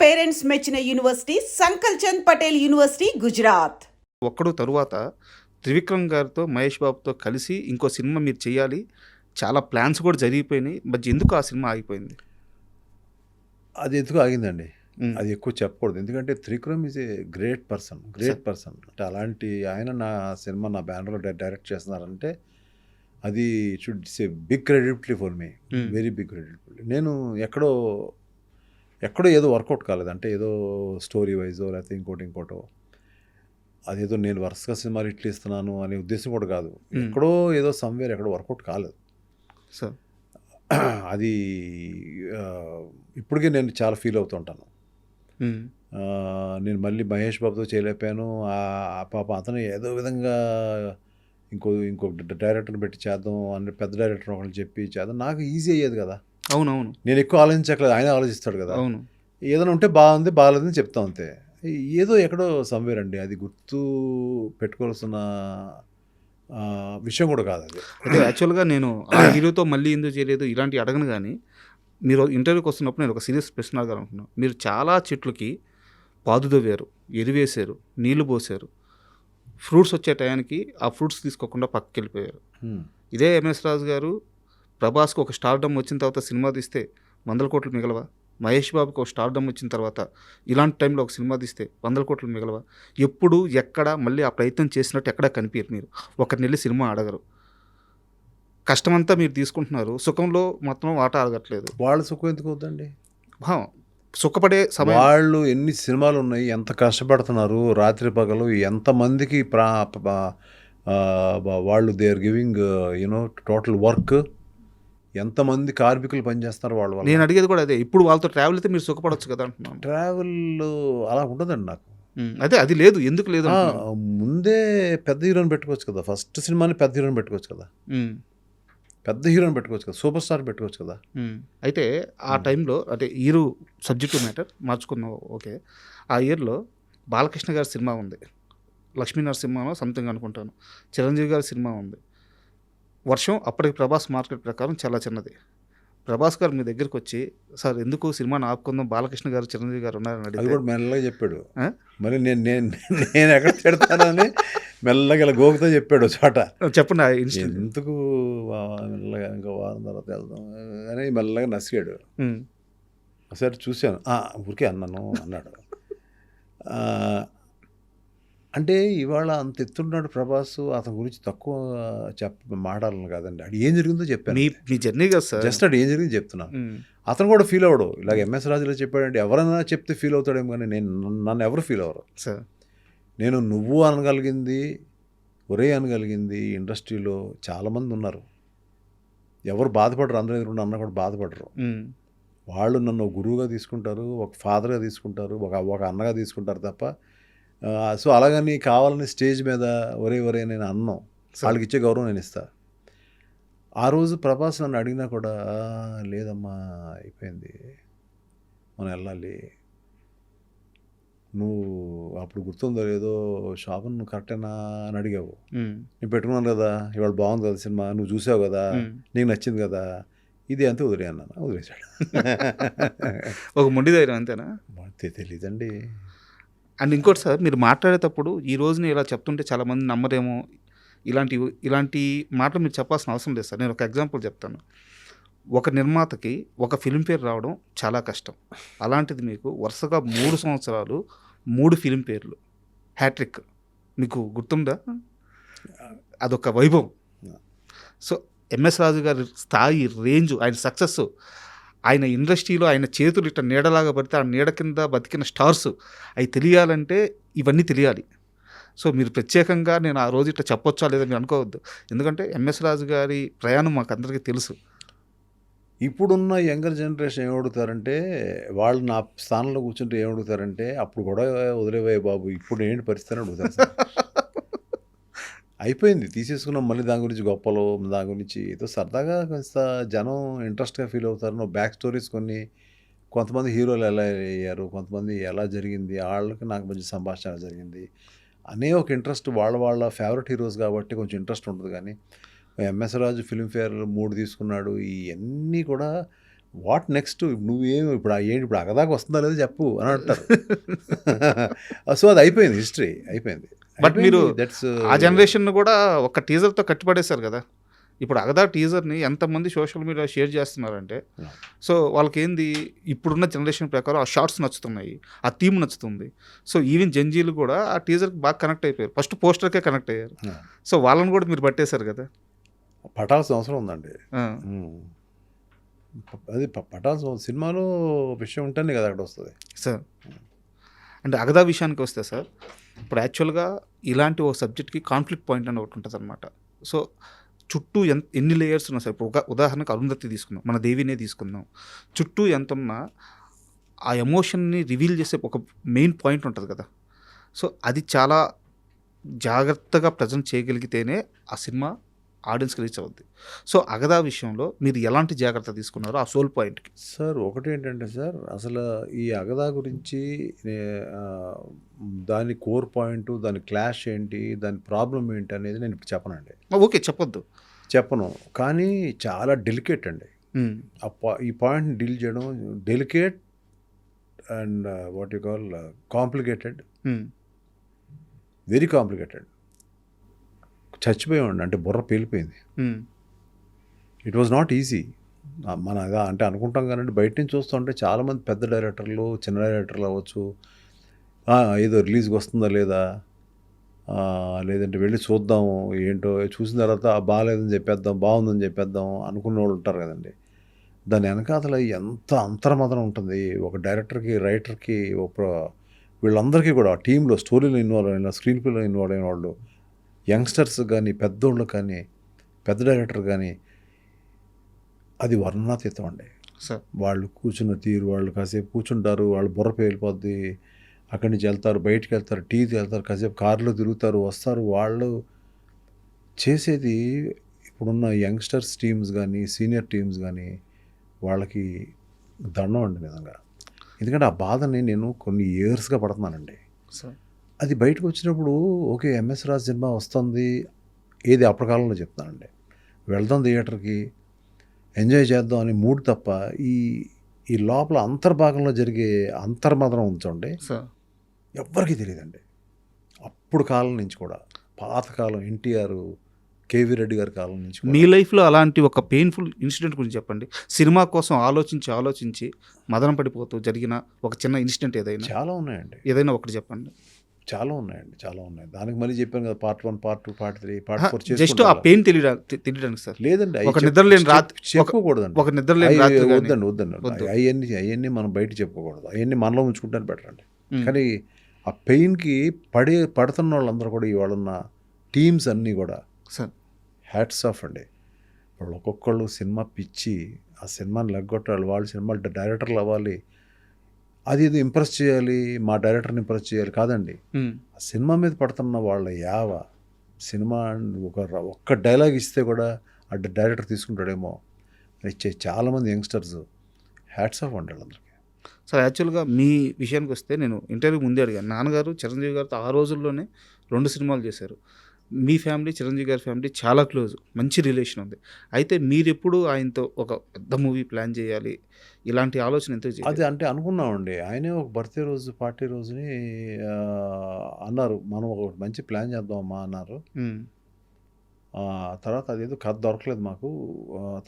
Parents మెచ్చిన university సంకల్ Chand Patel university Gujarat. ఒక్కడు తరువాత త్రివిక్రమ్ గారితో మహేష్ బాబుతో కలిసి ఇంకో సినిమా మీరు చేయాలి, చాలా ప్లాన్స్ కూడా జరిగిపోయినాయి. బట్ ఎందుకు ఆ సినిమా ఆగిపోయింది? అది ఎందుకు ఆగిందండి, మ్మ్. అది ఎక్కువ చెప్పకూడదు. ఎందుకంటే Trivikram is a great person అంటే అలాంటి ఆయన నా సినిమా నా బ్యానర్లో డైరెక్ట్ చేస్తున్నారంటే అది should say big credibility for me, very big credibility. నేను ఎక్కడో ఏదో వర్కౌట్ కాలేదు, అంటే ఏదో స్టోరీ వైజో లేకపోతే ఇంకోటో అదేదో నేను వరుసగా సినిమాలు ఇట్లా ఇస్తున్నాను అనే ఉద్దేశం కూడా కాదు. ఎక్కడో ఏదో సమ్వేర్ ఎక్కడో వర్కౌట్ కాలేదు సార్. అది ఇప్పటికే నేను చాలా ఫీల్ అవుతుంటాను. నేను మళ్ళీ మహేష్ బాబుతో చేయలేకపోయాను. ఆ పాప అతను ఏదో విధంగా ఇంకో డైరెక్టర్ని పెట్టి చేద్దాం అని పెద్ద డైరెక్టర్ ఒకళ్ళు చెప్పి చేద్దాం, నాకు ఈజీ అయ్యేది కదా. అవునవును, నేను ఎక్కువ ఆలోచించట్లేదు, ఆయన ఆలోచిస్తాడు కదా. అవును. ఏదైనా ఉంటే బాగుంది బాగాలేదని చెప్తాం అంతే. ఏదో ఎక్కడో సమ్వేర్ అండి, అది గుర్తు పెట్టుకోవాల్సిన విషయం కూడా కాదు అది. అంటే యాక్చువల్గా నేను ఆ హీరోతో మళ్ళీ ఎందుకు చేయలేదు ఇలాంటివి అడగను, కానీ మీరు ఇంటర్వ్యూకి వస్తున్నప్పుడు నేను ఒక సీరియస్ ప్రశ్న అడగాలనుకున్నాను. మీరు చాలా చెట్లకి పాదు తవ్వారు, ఎరువేశారు, నీళ్లు పోసారు, ఫ్రూట్స్ వచ్చే టయానికి ఆ ఫ్రూట్స్ తీసుకోకుండా పక్కకి వెళ్ళిపోయారు. ఇదే ఎంఎస్ రాజు గారు ప్రభాస్కి ఒక స్టార్డమ్ వచ్చిన తర్వాత సినిమా తీస్తే 100 కోట్లు మిగలవా? మహేష్ బాబుకి ఒక స్టార్డమ్ వచ్చిన తర్వాత ఇలాంటి టైంలో ఒక సినిమా తీస్తే 100 కోట్లు మిగలవా? ఎప్పుడు ఎక్కడ మళ్ళీ ఆ ప్రయత్నం చేసినట్టు ఎక్కడా కనిపించరు. మీరు ఒకరిని వెళ్ళి సినిమా అడగరు, కష్టమంతా మీరు తీసుకుంటున్నారు, సుఖంలో మొత్తం వాటా అడగట్లేదు. వాళ్ళ సుఖం ఎందుకు అవుతుందండి? సుఖపడే సమయం. వాళ్ళు ఎన్ని సినిమాలు ఉన్నాయి, ఎంత కష్టపడుతున్నారు, రాత్రి పగలు ఎంతమందికి వాళ్ళు they are giving total work, ఎంతమంది కార్మికులు పనిచేస్తున్నారు వాళ్ళ వల్ల. నేను అడిగేది కూడా అదే, ఇప్పుడు వాళ్ళతో ట్రావెల్ అయితే మీరు సుఖపడవచ్చు కదా అంటున్నాను. ట్రావెల్ అలా ఉండదండి నాకు. అదే అది లేదు, ఎందుకు లేదు? ముందే పెద్ద హీరోని పెట్టుకోవచ్చు కదా, ఫస్ట్ సినిమాని పెద్ద హీరోని పెట్టుకోవచ్చు కదా, సూపర్ స్టార్ పెట్టుకోవచ్చు కదా. అయితే ఆ టైంలో అంటే హీరో సబ్జెక్టు మ్యాటర్ మార్చుకున్నాం, ఓకే. ఆ ఇయర్లో బాలకృష్ణ గారి సినిమా ఉంది, లక్ష్మీనరసింహనో సంథింగ్ అనుకుంటాను, చిరంజీవి గారి సినిమా ఉంది. వర్షం అప్పటికి ప్రభాస్ మార్కెట్ ప్రకారం చాలా చిన్నది. ప్రభాస్ గారు మీ దగ్గరికి వచ్చి, సార్ ఎందుకు సినిమాని ఆపుకుందాం, బాలకృష్ణ గారు చిరంజీవి గారు ఉన్నారని అది అడిగితే కూడా మెల్లగా చెప్పాడు. మరి నేను ఎక్కడ తిడతానని మెల్లగా ఇలా గోకుతో చెప్పాడు చోట. చెప్పండి ఆ ఇన్సిడెంట్. ఎందుకు మెల్లగా ఇంకా వారం తర్వాత వెళ్దాం అని మెల్లగా నసిగాడు. ఒకసారి చూశాను, ఊరికే అన్నాడు. అంటే ఇవాళ అంత ఎత్తున్నాడు ప్రభాస్, అతని గురించి తక్కువ మాట్లాడాలను కాదండి. అది ఏం జరిగిందో చెప్పాను, మీ జర్నీ కదా సార్, జస్ట్ అది ఏం జరిగింది చెప్తున్నాను. అతను కూడా ఫీల్ అవ్వడు, ఇలాగ ఎంఎస్ రాజులో చెప్పాడంటే ఎవరైనా చెప్తే ఫీల్ అవుతాడేమో, కానీ నన్ను ఎవరు ఫీల్ అవ్వరు సార్. నేను నువ్వు అనగలిగింది, ఒరే అనగలిగింది ఇండస్ట్రీలో చాలామంది ఉన్నారు. ఎవరు బాధపడరు, అందరూ ఎదురుండి అన్న కూడా బాధపడరు. వాళ్ళు నన్ను గురువుగా తీసుకుంటారు, ఒక ఫాదర్గా తీసుకుంటారు, ఒక అన్నగా తీసుకుంటారు తప్ప. సో అలాగని కావాలని స్టేజ్ మీద ఒరే నేను అన్నాం, వాళ్ళకి ఇచ్చే గౌరవం నేను ఇస్తా. ఆ రోజు ప్రభాస్ నన్ను అడిగినా కూడా, లేదమ్మా అయిపోయింది, మనం వెళ్ళాలి, నువ్వు అప్పుడు గుర్తుందో లేదో షాపు నువ్వు కరెక్టేనా అని అడిగావు, నేను పెట్టుకున్నాను కదా, ఇవాళ బాగుంది కదా సినిమా, నువ్వు చూసావు కదా, నీకు నచ్చింది కదా, ఇది అంతే వదిలే అన్నాను. వదిలేశాడు. ఒక మొండి ధైర్యం అంతేనా? తెలీదండి. అండ్ ఇంకోటి సార్, మీరు మాట్లాడేటప్పుడు ఈ రోజుని ఇలా చెప్తుంటే చాలామంది నమ్మరేమో, ఇలాంటి మాటలు మీరు చెప్పాల్సిన అవసరం లేదు సార్. నేను ఒక ఎగ్జాంపుల్ చెప్తాను. ఒక నిర్మాతకి ఒక ఫిల్మ్ఫేర్ రావడం చాలా కష్టం. అలాంటిది మీకు వరుసగా 3 సంవత్సరాలు 3 ఫిల్మ్ఫేర్లు, హ్యాట్రిక్, మీకు గుర్తుందా? అదొక వైభవం. సో ఎంఎస్ రాజు గారి స్థాయి, రేంజ్, ఆయన సక్సెస్, ఆయన ఇండస్ట్రీలో ఆయన చేతులు ఇట్లా నీడలాగా పడితే ఆ నీడ కింద బతికిన స్టార్స్, అవి తెలియాలంటే ఇవన్నీ తెలియాలి. సో మీరు ప్రత్యేకంగా నేను ఆ రోజు ఇట్లా చెప్పొచ్చా లేదా మీరు అనుకోవద్దు, ఎందుకంటే ఎంఎస్ రాజు గారి ప్రయాణం మాకు అందరికీ తెలుసు. ఇప్పుడున్న యంగర్ జనరేషన్ ఏమడుగుతారంటే, వాళ్ళు నా స్థానంలో కూర్చుంటే ఏమడుగుతారంటే, అప్పుడు కూడా వదిలేవే బాబు, ఇప్పుడు ఏంటి పరిస్థితి అని అడుగుతారు. అయిపోయింది, తీసేసుకున్నాం, మళ్ళీ దాని గురించి గొప్పలు, దాని గురించి ఏదో సరదాగా కొంత జనం ఇంట్రెస్ట్గా ఫీల్ అవుతారు. నువ్వు బ్యాక్ స్టోరీస్ కొంతమంది హీరోలు ఎలా అయ్యారు, కొంతమంది ఎలా జరిగింది, వాళ్ళకి నాకు మంచి సంభాషణ జరిగింది అనే ఒక ఇంట్రెస్ట్, వాళ్ళ ఫేవరెట్ హీరోస్ కాబట్టి కొంచెం ఇంట్రెస్ట్ ఉంటుంది. కానీ ఎంఎస్ రాజు ఫిల్మ్ఫేర్ 3 తీసుకున్నాడు, ఇవన్నీ కూడా వాట్ నెక్స్ట్ నువ్వేం ఇప్పుడు ఏంటి ఇప్పుడు అగదాకా వస్తుందా లేదో చెప్పు అని అంటారు. సో అది అయిపోయింది, హిస్టరీ అయిపోయింది. బట్ మీరు దట్స్ ఆ జనరేషన్ కూడా ఒక టీజర్తో కట్టిపడేశారు కదా. ఇప్పుడు అగదా టీజర్ని ఎంతమంది సోషల్ మీడియా షేర్ చేస్తున్నారంటే, సో వాళ్ళకి ఏంది ఇప్పుడున్న జనరేషన్ ప్రకారం ఆ షార్ట్స్ నచ్చుతున్నాయి, ఆ థీమ్ నచ్చుతుంది. సో ఈవెన్ జంజీలు కూడా ఆ టీజర్కి బాగా కనెక్ట్ అయిపోయారు, ఫస్ట్ పోస్టర్కే కనెక్ట్ అయ్యారు. సో వాళ్ళని కూడా మీరు పట్టేశారు కదా. పట్టాల్సిన అవసరం ఉందండి. ఆ, అది పట్టాల్సిన సినిమాలో విషయం ఉంటేనే కదా అక్కడ వస్తుంది. సార్ అంటే అగదా విషయానికి వస్తే సార్, ఇప్పుడు యాక్చువల్గా ఇలాంటి ఒక సబ్జెక్ట్కి కాన్ఫ్లిక్ట్ పాయింట్ అని ఒకటి ఉంటుంది అనమాట. సో చుట్టూ ఎన్ని లేయర్స్ ఉన్నా సార్, ఇప్పుడు ఉదాహరణకు అరుంధతి తీసుకుందాం, మన దేవినే తీసుకుందాం, చుట్టూ ఎంత ఉన్నా ఆ ఎమోషన్ని రివీల్ చేసే ఒక మెయిన్ పాయింట్ ఉంటుంది కదా. సో అది చాలా జాగ్రత్తగా ప్రజెంట్ చేయగలిగితేనే ఆ సినిమా ఆడియన్స్కి రీచ్ అవుద్ది. సో అగదా విషయంలో మీరు ఎలాంటి జాగ్రత్త తీసుకున్నారో ఆ సోల్ పాయింట్కి? సార్ ఒకటి ఏంటంటే సార్, అసలు ఈ అగదా గురించి దాని కోర్ పాయింట్, దాని క్లాష్ ఏంటి, దాని ప్రాబ్లం ఏంటి అనేది నేను ఇప్పుడు చెప్పనండి. ఓకే, చెప్పను, కానీ చాలా డెలికేట్ అండి. ఈ పాయింట్ని డీల్ చేయడం delicate and what you call complicated, very complicated. చచ్చిపోయామండి, అంటే బుర్ర పేలిపోయింది. It was not easy. మన అంటే అనుకుంటాం కానీ బయట నుంచి చూస్తుంటే చాలామంది పెద్ద డైరెక్టర్లు, చిన్న డైరెక్టర్లు అవ్వచ్చు, ఏదో రిలీజ్కి వస్తుందా లేదా, లేదంటే వెళ్ళి చూద్దాము ఏంటో, చూసిన తర్వాత బాగాలేదని చెప్పేద్దాం, బాగుందని చెప్పేద్దాం అనుకునే వాళ్ళు ఉంటారు కదండి. దాని వెనకాతల ఎంత అంతర్మదనం ఉంటుంది ఒక డైరెక్టర్కి, రైటర్కి, వీళ్ళందరికీ కూడా టీంలో స్టోరీలో ఇన్వాల్వ్ అయిన, స్క్రీన్ ప్లేలో ఇన్వాల్వ్ అయిన వాళ్ళు, యంగ్స్టర్స్ కానీ, పెద్దోళ్ళు కానీ, పెద్ద డైరెక్టర్ కానీ, అది వర్ణనాతీతం అండి. వాళ్ళు కూర్చున్న తీరు, వాళ్ళు కాసేపు కూర్చుంటారు, వాళ్ళు బుర్ర పేలిపోద్ది, అక్కడి నుంచి వెళ్తారు, బయటికి వెళ్తారు, టీకి వెళ్తారు, కాసేపు కారులో తిరుగుతారు, వస్తారు. వాళ్ళు చేసేది ఇప్పుడున్న యంగ్స్టర్స్ టీమ్స్ కానీ, సీనియర్ టీమ్స్ కానీ, వాళ్ళకి దండం అండి నిజంగా. ఎందుకంటే ఆ బాధని నేను కొన్ని ఇయర్స్గా పడుతున్నానండి. అది బయటకు వచ్చినప్పుడు ఓకే, ఎంఎస్ రాజ్ సినిమా వస్తుంది, ఏది అప్పటికాలంలో చెప్తానండి, వెళ్దాం థియేటర్కి, ఎంజాయ్ చేద్దాం అని మూడు తప్ప ఈ లోపల అంతర్భాగంలో జరిగే అంతర్మదనం ఉంచండి ఎవ్వరికీ తెలియదండి. అప్పుడు కాలం నుంచి కూడా, పాతకాలం ఎన్టీఆర్, కేవీ రెడ్డి గారి కాలం నుంచి. మీ లైఫ్లో అలాంటి ఒక పెయిన్ఫుల్ ఇన్సిడెంట్ గురించి చెప్పండి. సినిమా కోసం ఆలోచించి మదన పడిపోతూ జరిగిన ఒక చిన్న ఇన్సిడెంట్ ఏదైనా? చాలా ఉన్నాయండి, ఏదైనా ఒకటి చెప్పండి. చాలా ఉన్నాయి. దానికి మళ్ళీ చెప్పాను కదా, part 1, part 2, part 3, part 4 just ఆ పెయిన్ తెలియడానికి సార్. లేదండి, ఒక నిద్రలేని రాత్రి చెప్పుకోకూడదండి. ఒక నిద్రలేని రాత్రి వద్దండి. అవన్నీ మనం బయట చెప్పుకోకూడదు. అవన్నీ మనలో ఉంచుకుంటాను బెటర్ అండి. కానీ ఆ పెయిన్కి పడుతున్న వాళ్ళందరూ కూడా, ఇవాళున్న టీమ్స్ అన్నీ కూడా సార్ హ్యాట్స్ ఆఫ్ అండి. వాళ్ళు ఒక్కొక్కళ్ళు సినిమా పిచ్చి, ఆ సినిమాని లెగ్గొట్టాలి, వాళ్ళు సినిమా డైరెక్టర్లు అవ్వాలి, అది ఇది ఇంప్రెస్ చేయాలి, మా డైరెక్టర్ని ఇంప్రెస్ చేయాలి కాదండి. ఆ సినిమా మీద పడుతున్న వాళ్ళ సినిమా ఒక్క డైలాగ్ ఇస్తే కూడా ఆ డైరెక్టర్ తీసుకుంటాడేమో ఇచ్చే చాలామంది యంగ్స్టర్స్ హ్యాట్స్ ఆఫ్ అండి వాళ్ళందరికీ. సార్ యాక్చువల్గా మీ విషయానికి వస్తే, నేను ఇంటర్వ్యూ ముందే అడిగాను, నాన్నగారు చిరంజీవి గారితో ఆ రోజుల్లోనే 2 సినిమాలు చేశారు. మీ ఫ్యామిలీ, చిరంజీవి గారి ఫ్యామిలీ చాలా క్లోజ్, మంచి రిలేషన్ ఉంది. అయితే మీరు ఎప్పుడు ఆయనతో ఒక పెద్ద మూవీ ప్లాన్ చేయాలి, ఇలాంటి ఆలోచన ఎంతో అది అంటే అనుకున్నామండి. ఆయనే ఒక బర్త్డే రోజు, పార్టీ రోజుని అన్నారు, మనం ఒక మంచి ప్లాన్ చేద్దామమ్మా అన్నారు. తర్వాత అదేదో కథ దొరకలేదు మాకు.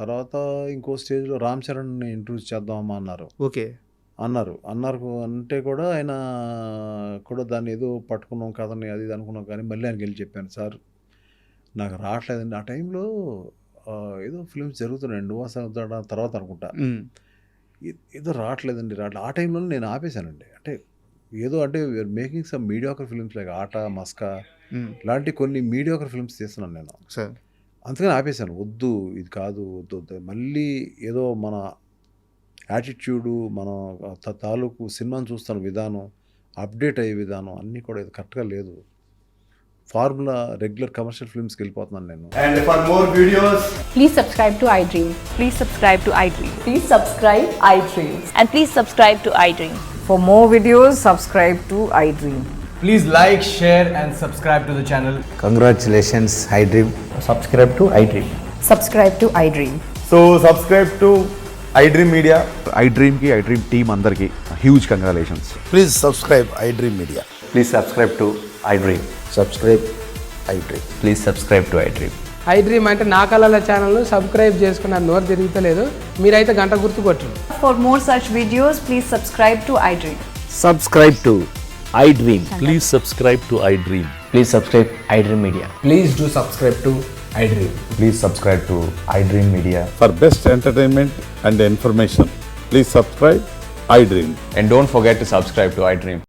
తర్వాత ఇంకో స్టేజ్లో రామ్ చరణ్ని ఇంట్రడ్యూస్ చేద్దామమ్మా అన్నారు. ఓకే అన్నారు అంటే కూడా ఆయన కూడా దాన్ని ఏదో పట్టుకున్నాం కథని, అది అనుకున్నాం. కానీ మళ్ళీ ఆయనకి వెళ్ళి చెప్పాను, సార్ నాకు రావట్లేదండి. ఆ టైంలో ఏదో ఫిల్మ్స్ జరుగుతున్నాయండి, నువ్వు తర్వాత అనుకుంటా, ఏదో రావట్లేదండి. ఆ టైంలో నేను ఆపేశానండి. అంటే ఏదో అంటే making some mediocre films like ఆట, మస్కా లాంటి కొన్ని మీడియాకర్ ఫిల్మ్స్ తీస్తున్నాను నేను. అందుకని ఆపేశాను. వద్దు, ఇది కాదు, వద్దు. మళ్ళీ ఏదో మన యాటిట్యూడు, మన తాలూకు సినిమాను చూస్తున్న విధానం, అప్డేట్ అయ్యే విధానం అన్నీ కూడా ఇది కరెక్ట్గా లేదు. ఫార్ములా రెగ్యులర్ కమర్షియల్ ఫిల్మ్స్కి వెళ్ళిపోతున్నాను నేను. And for more videos, please subscribe to iDream. Please subscribe to iDream. Please subscribe iDream. And please subscribe to iDream. For more videos, subscribe to iDream. please like, share and subscribe to the channel. Congratulations, iDream. Subscribe to iDream. Subscribe to iDream. So subscribe to iDream Media. ఐడ్రీమ్కి iDream team అందరికీ huge congratulations. Please subscribe iDream Media. Please subscribe to iDream. Subscribe iDream. Please subscribe to iDream. iDream అంటే నా కళల ఛానల్ను subscribe చేసుకున్న నోరు తిరుగుతలేదు, మీరైతే గంట గుర్తు కొట్టండి. For more such videos, please subscribe to iDream. Subscribe to iDream. Please subscribe to iDream. Please subscribe iDream Media. Please do subscribe to iDream. Please subscribe to iDream media. For best entertainment and information, please subscribe iDream. And don't forget to subscribe to iDream.